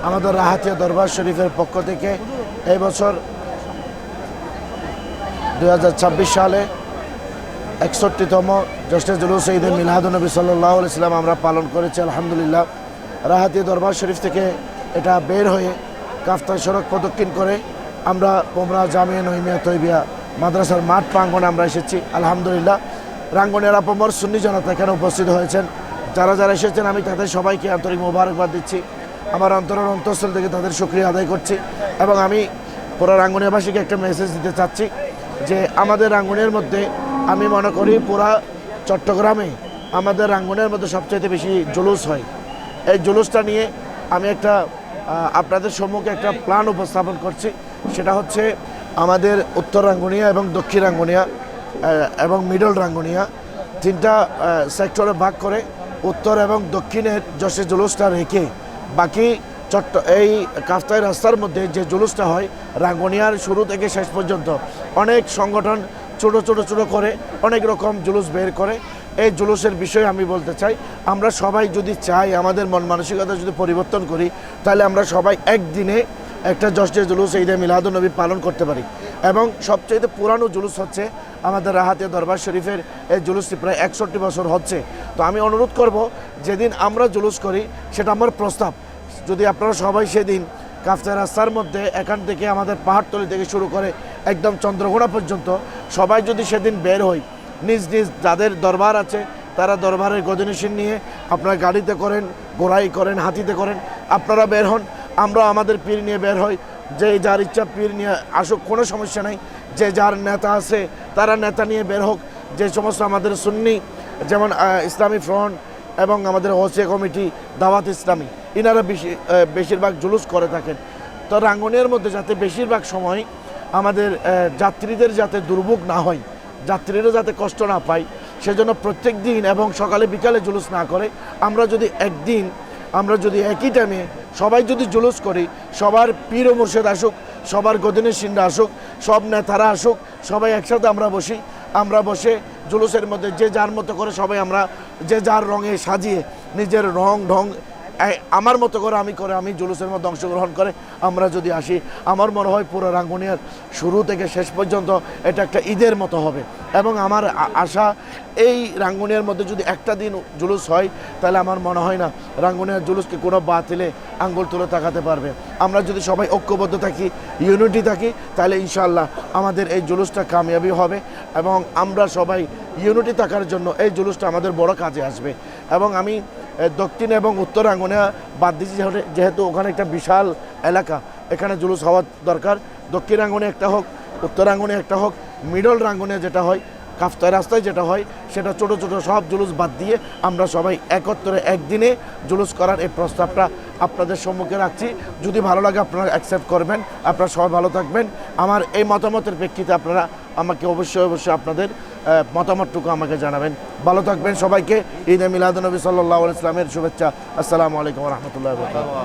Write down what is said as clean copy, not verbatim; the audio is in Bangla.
আমাদের রাহাতিয়া দরবার শরীফের পক্ষ থেকে এই বছর 2026 সালে 61তম জশ্নে জুলুস ঈদে মিলাদুন্নবী সাল্লাল্লাহু আলাইহি ওয়াসাল্লাম আমরা পালন করেছি আলহামদুলিল্লাহ। রাহাতিয়া দরবার শরীফ থেকে এটা বের হয়ে কাফতাই সড়ক প্রদক্ষিণ করে আমরা পোমরা জামিয়া নহিমিয়া তৈবিয়া মাদ্রাসার মাঠ প্রাঙ্গণে আমরা এসেছি আলহামদুলিল্লাহ। রাঙ্গনের আপামর সুন্নি জনতা এখানে উপস্থিত হয়েছেন। যারা যারা এসেছেন আমি তাদের সবাইকে আন্তরিক মোবারকবাদ দিচ্ছি। আমার অন্তরের অন্তঃস্থল থেকে তাদের শুকরিয়া আদায় করছি এবং আমি পুরো রাঙ্গুনিয়াবাসীকে একটা মেসেজ দিতে চাচ্ছি যে আমাদের রাঙ্গুনিয়ার মধ্যে আমি মনে করি পুরা চট্টগ্রামে আমাদের রাঙ্গুনিয়ার মধ্যে সবচাইতে বেশি জুলুস হয়। এই জুলুসটা নিয়ে আমি একটা আপনাদের সম্মুখে একটা প্ল্যান উপস্থাপন করছি। সেটা হচ্ছে আমাদের উত্তর রাঙ্গুনিয়া এবং দক্ষিণ রাঙ্গুনিয়া এবং মিডল রাঙ্গুনিয়া তিনটা সেক্টরে ভাগ করে উত্তর এবং দক্ষিণের জশ্নে জুলুসটা রেখে বাকি এই কাফতাই রাস্তার মধ্যে যে জুলুসটা হয় রাঙ্গুনিয়ার শুরু থেকে শেষ পর্যন্ত অনেক সংগঠন ছোট করে অনেক রকম জুলুস বের করে। এই জুলুসের বিষয়ে আমি বলতে চাই আমরা সবাই যদি চাই আমাদের মন মানসিকতা যদি পরিবর্তন করি তাহলে আমরা সবাই একদিনে একটা জশ্নে জুলুস ঈদে মিলাদুন্নবী পালন করতে পারি। এবং সবচেয়ে পুরানো জুলুস হচ্ছে আমাদের রাহাতিয়া দরবার শরীফের এই জুলুসটি প্রায় 61 বছর হচ্ছে। তো আমি অনুরোধ করব যেদিন আমরা জুলুস করি সেটা আমার প্রস্তাব, যদি আপনারা সবাই সেদিন কাফতাই রাস্তার মধ্যে এখান থেকে আমাদের পাহাড়তলি থেকে শুরু করে একদম চন্দ্রঘোনা পর্যন্ত সবাই যদি সেদিন বের হই, নিজ নিজ যাদের দরবার আছে তারা দরবারের গজনশীল নিয়ে আপনারা গাড়িতে করেন, ঘোড়াই করেন, হাতিতে করেন, আপনারা বের হন, আমরা আমাদের পীর নিয়ে বের হই। যে যার ইচ্ছা পীর নিয়ে আসুক, কোনো সমস্যা নেই। যে যার নেতা আছে তারা নেতা নিয়ে বের হোক। যে সমস্ত আমাদের সুন্নি যেমন ইসলামী ফ্রন্ট এবং আমাদের ওসিয়া কমিটি, দাওয়াত ইসলামী, ইনারা বেশিরভাগ জুলুস করে থাকেন। তো রাঙ্গুনিয়ার মধ্যে যাতে বেশিরভাগ সময় আমাদের যাত্রীদের যাতে দুর্ভোগ না হয়, যাত্রীরা যাতে কষ্ট না পায়, সেজন্য প্রত্যেক দিন এবং সকালে বিকালে জুলুস না করে আমরা যদি একদিন একই টাইমে সবাই যদি জুলুস করি, সবার পীর ও মুর্শিদ আসুক, সবার গদিনশীনরা আসুক, সব নেতারা আসুক, সবাই একসাথে আমরা বসে জুলুসের মধ্যে যে যার মতো করে সবাই আমরা যে যার রঙে সাজিয়ে নিজের রং ঢং আমার মতো করে আমি জুলুসের মধ্যে অংশগ্রহণ করে আমরা যদি আসি, আমার মনে হয় পুরো রাঙ্গুনিয়ার শুরু থেকে শেষ পর্যন্ত এটা একটা ঈদের মতো হবে। এবং আমার আশা এই রাঙ্গুনিয়ার মধ্যে যদি একটা দিন জুলুস হয় তাহলে আমার মনে হয় না রাঙ্গুনিয়ার জুলুসকে কোনো বাতিলে আঙ্গুল তুলে তাকাতে পারবে। আমরা যদি সবাই ঐক্যবদ্ধ থাকি, ইউনিটি থাকি, তাহলে ইনশাআল্লাহ আমাদের এই জুলুসটা কামিয়াবি হবে এবং আমরা সবাই ইউনিটি থাকার জন্য এই জুলুসটা আমাদের বড় কাজে আসবে। এবং আমি দক্ষিণ এবং উত্তর রাঙ্গুনিয়া বাদ দিচ্ছি যেহেতু ওখানে একটা বিশাল এলাকা, এখানে জুলুস হওয়ার দরকার। দক্ষিণ রাঙ্গুনিয়া একটা হোক, উত্তর রাঙ্গুনিয়া একটা হোক, মিডল রাঙ্গুনিয়া যেটা হয়, কাফতাই রাস্তায় যেটা হয়, সেটা ছোট সব জুলুস বাদ দিয়ে আমরা সবাই একত্রে একদিনে জুলুস করার এই প্রস্তাবটা আপনাদের সম্মুখে রাখছি। যদি ভালো লাগে আপনারা অ্যাকসেপ্ট করবেন। আপনারা সবাই ভালো থাকবেন। আমার এই মতামতের প্রেক্ষিতে আপনারা আমাকে অবশ্যই আপনাদের মতামতটুকু আমাকে জানাবেন। ভালো থাকবেন। সবাইকে ঈদে মিলাদুন্নবী সাল্লাল্লাহু আলাইহি ওয়াসাল্লামের শুভেচ্ছা। আসসালামু আলাইকুম ওয়া রাহমাতুল্লাহি ওয়া বারাকাতুহু।